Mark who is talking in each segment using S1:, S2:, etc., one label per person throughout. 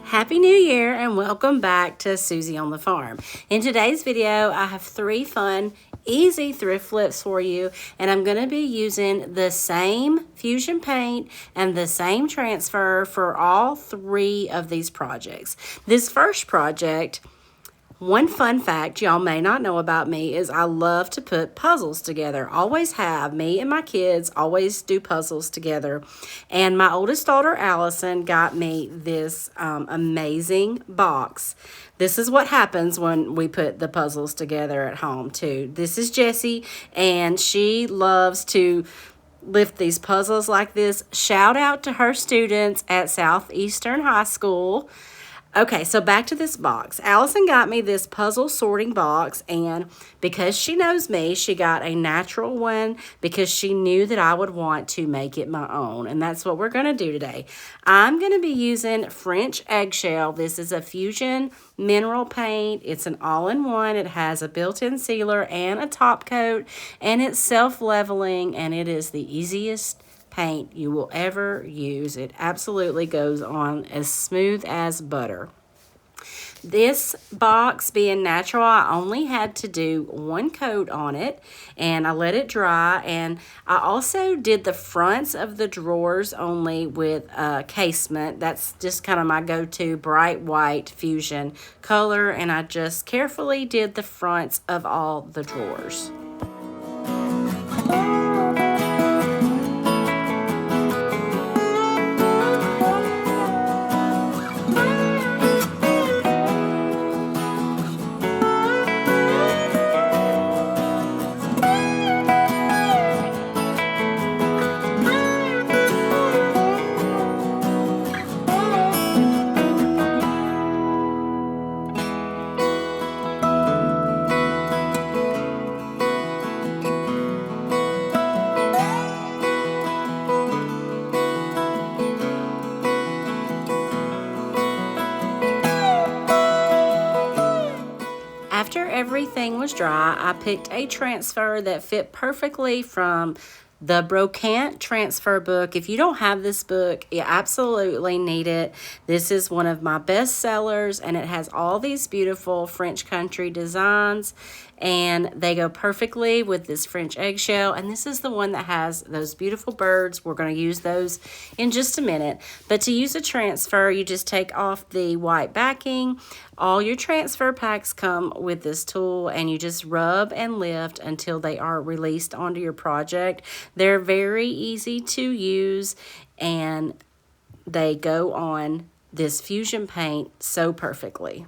S1: Happy New Year and welcome back to Susie on the Farm. In today's video, I have 3 fun, easy thrift flips for you, and I'm going to be using the same Fusion paint and the same transfer for all 3 of these projects. This first project, one fun fact y'all may not know about me is I love to put puzzles together. Always have. Me and my kids always do puzzles together. And my oldest daughter, Allison, got me this amazing box. This is what happens when we put the puzzles together at home, too. This is Jessie, and she loves to lift these puzzles like this. Shout out to her students at Southeastern High School. Okay, so back to this box. Allison got me this puzzle sorting box, and because she knows me, she got a natural one because she knew that I would want to make it my own, and that's what we're going to do today. I'm going to be using French Eggshell. This is a Fusion mineral paint. It's an all-in-one. It has a built-in sealer and a top coat, and it's self-leveling, and it is the easiest paint you will ever use. It absolutely goes on as smooth as butter. This box being natural, I only had to do 1 coat on it, and I let it dry, and I also did the fronts of the drawers only with casement. That's just kind of my go-to bright white Fusion color, and I just carefully did the fronts of all the drawers. After everything was dry, I picked a transfer that fit perfectly from the Brocante transfer book. If you don't have this book, you absolutely need it. This is one of my best sellers, and it has all these beautiful French country designs, and they go perfectly with this French eggshell. And this is the one that has those beautiful birds. We're going to use those in just a minute. But to use a transfer, you just take off the white backing. All your transfer packs come with this tool, and you just rub and lift until they are released onto your project. They're very easy to use, and they go on this Fusion paint so perfectly.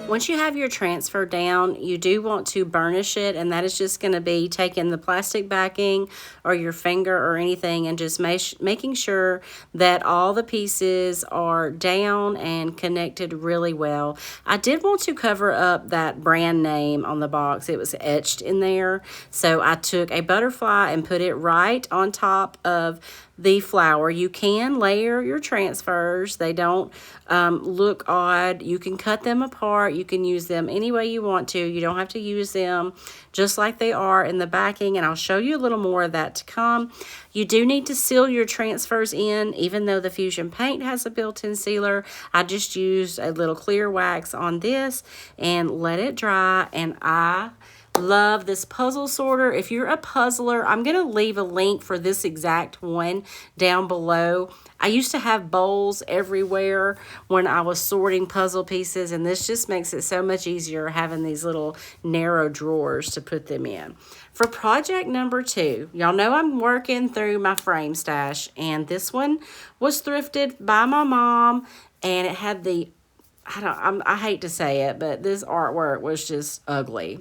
S1: Once you have your transfer down, you do want to burnish it, and that is just going to be taking the plastic backing or your finger or anything and just making sure that all the pieces are down and connected really well. I did want to cover up that brand name on the box. It was etched in there, so I took a butterfly and put it right on top of the flower. You can layer your transfers. They don't look odd. You can cut them apart. You can use them any way you want to. You don't have to use them just like they are in the backing, and I'll show you a little more of that to come. You do need to seal your transfers in, even though the Fusion paint has a built-in sealer. I just used a little clear wax on this and let it dry, and I love this puzzle sorter. If you're a puzzler, I'm going to leave a link for this exact one down below. I used to have bowls everywhere when I was sorting puzzle pieces, and this just makes it so much easier having these little narrow drawers to put them in. For project number 2, y'all know I'm working through my frame stash, and this one was thrifted by my mom, and it had the I hate to say it, but this artwork was just ugly.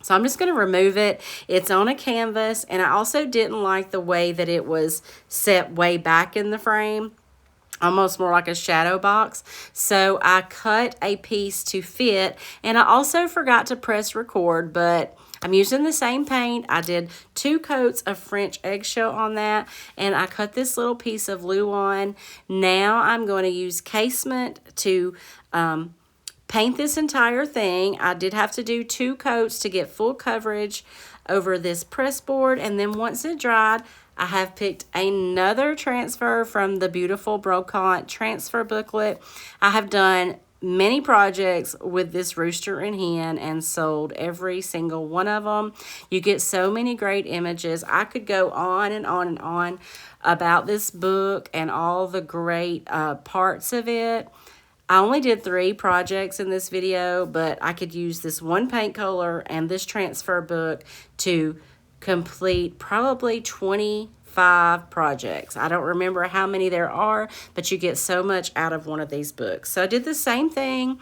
S1: So I'm just going to remove it. It's on a canvas, and I also didn't like the way that it was set way back in the frame, almost more like a shadow box. So I cut a piece to fit, and I also forgot to press record, but I'm using the same paint. I did 2 coats of French eggshell on that, and I cut this little piece of glue on. Now I'm going to use casement to paint this entire thing. I did have to do 2 coats to get full coverage over this press board, and then once it dried, I have picked another transfer from the beautiful Brocante transfer booklet. I have done many projects with this rooster and hen and sold every single one of them. You get so many great images. I could go on and on and on about this book and all the great parts of it. I only did 3 projects in this video, but I could use this one paint color and this transfer book to complete probably 25 projects. I don't remember how many there are, but you get so much out of one of these books. So I did the same thing,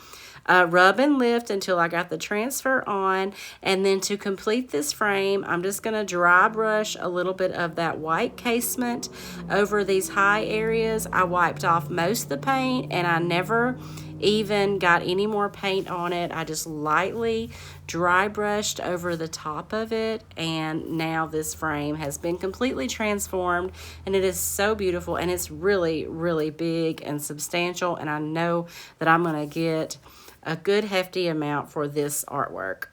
S1: rub and lift until I got the transfer on, and then to complete this frame, I'm just going to dry brush a little bit of that white casement over these high areas. I wiped off most of the paint, and I never even got any more paint on it. I just lightly dry brushed over the top of it, and now this frame has been completely transformed, and it is so beautiful, and it's really, really big and substantial, and I know that I'm going to get a good hefty amount for this artwork.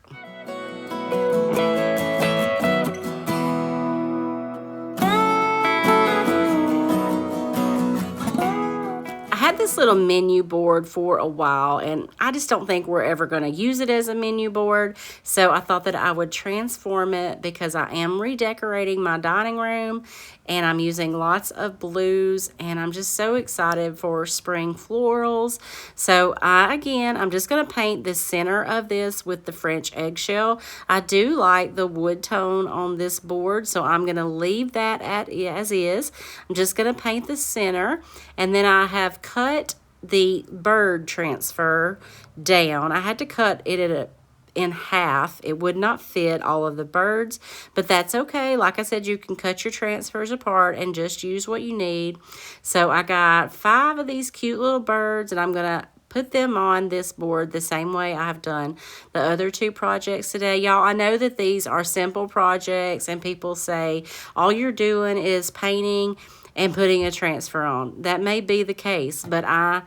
S1: This little menu board for a while, and I just don't think we're ever going to use it as a menu board, so I thought that I would transform it because I am redecorating my dining room, and I'm using lots of blues, and I'm just so excited for spring florals. So I'm just going to paint the center of this with the French eggshell. I do like the wood tone on this board, so I'm going to leave that as is. I'm just going to paint the center, and then I have cut the bird transfer down. I had to cut it in half. It would not fit all of the birds, but that's okay. Like I said, you can cut your transfers apart and just use what you need. So I got 5 of these cute little birds, and I'm gonna put them on this board the same way I have done the other 2 projects today. Y'all, I know that these are simple projects, and people say all you're doing is painting and putting a transfer on. That may be the case, but I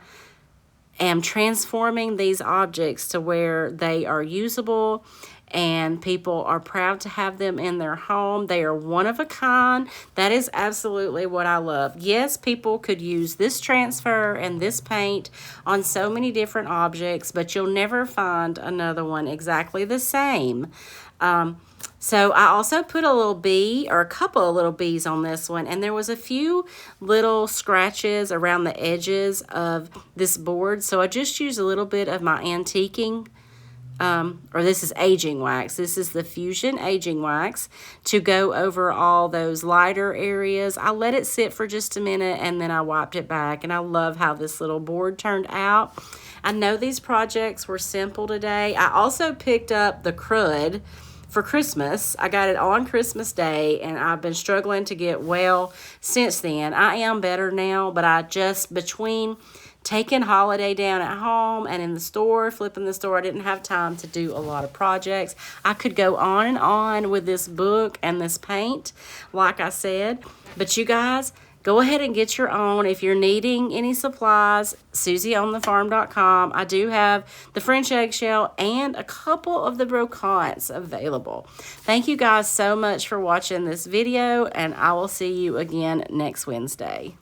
S1: am transforming these objects to where they are usable and people are proud to have them in their home. They are one of a kind. That is absolutely what I love. Yes, people could use this transfer and this paint on so many different objects, but you'll never find another one exactly the same. So I also put a little bee, or a couple of little bees on this one, and there was a few little scratches around the edges of this board. So I just used a little bit of my antiquing, or this is aging wax. This is the Fusion aging wax to go over all those lighter areas. I let it sit for just a minute, and then I wiped it back, and I love how this little board turned out. I know these projects were simple today. I also picked up the crud for Christmas. I got it on Christmas Day, and I've been struggling to get well since then. I am better now, but I just, between taking holiday down at home and in the store, flipping the store, I didn't have time to do a lot of projects. I could go on and on with this book and this paint, like I said, but you guys, go ahead and get your own. If you're needing any supplies, SusieOnTheFarm.com. I do have the French eggshell and a couple of the Brocantes available. Thank you guys so much for watching this video, and I will see you again next Wednesday.